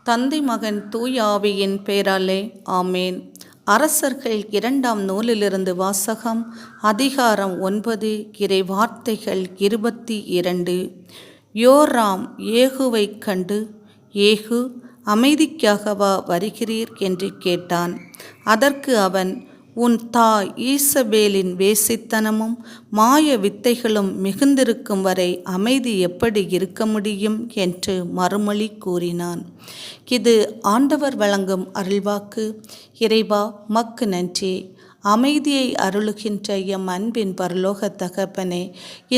தந்தை மகன் தூய ஆவியின் பெயராலே ஆமேன். அரசர்கள் 2ஆம் நூலிலிருந்து வாசகம். அதிகாரம் 9, இறை வார்த்தைகள் 22. யோராம் ஏகுவைக் கண்டு, ஏகு, அமைதிக்காகவா வருகிறீர் என்று கேட்டான். அதற்கு அவன், உன் தாய் ஈசபேலின் வேசித்தனமும் மாய வித்தைகளும் மிகுந்திருக்கும் வரை அமைதி எப்படி இருக்க முடியும் என்று மறுமொழி கூறினான். இது ஆண்டவர் வழங்கும் அருள்வாக்கு. இறைவா, மக்கு நன்றி. அமைதியை அருளுகின்ற எம் அன்பின் பரலோக தகப்பனே,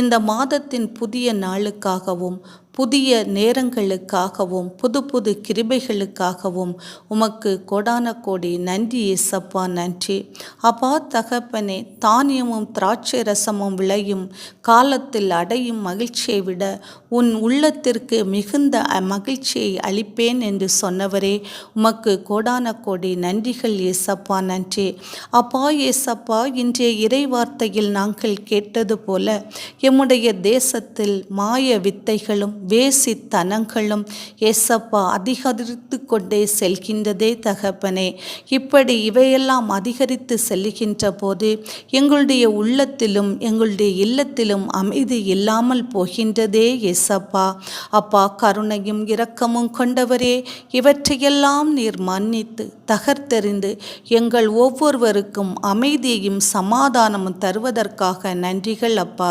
இந்த மாதத்தின் புதிய நாளுக்காகவும் புதிய நேரங்களுக்காகவும் புது புது கிருபைகளுக்காகவும் உமக்கு கோடான கோடி நன்றி இயேசப்பா, நன்றி அப்பா தகப்பனே. தானியமும் திராட்சை ரசமும் விளையும் காலத்தில் அடையும் மகிழ்ச்சியை விட உன் உள்ளத்திற்கு மிகுந்த மகிழ்ச்சியை அளிப்பேன் என்று சொன்னவரே, உமக்கு கோடான கோடி நன்றிகள் இயேசப்பா, நன்றி அப்பா. இயேசப்பா, இன்றைய இறை வார்த்தையில் நாங்கள் கேட்டது போல எம்முடைய தேசத்தில் மாய வித்தைகளும் வேசித்தனங்களும் ஏசப்பா அதிகரித்து கொண்டே செல்கின்றதே தகப்பனே. இப்படி இவையெல்லாம் அதிகரித்து செல்கின்ற போது எங்களுடைய உள்ளத்திலும் எங்களுடைய இல்லத்திலும் அமைதி இல்லாமல் போகின்றதே ஏசப்பா. அப்பா, கருணையும் இரக்கமும் கொண்டவரே, இவற்றையெல்லாம் நீர் மன்னித்து தகர்த்தெறிந்து எங்கள் ஒவ்வொருவருக்கும் அமைதியையும் சமாதானமும் தருவதற்காக நன்றிகள் அப்பா.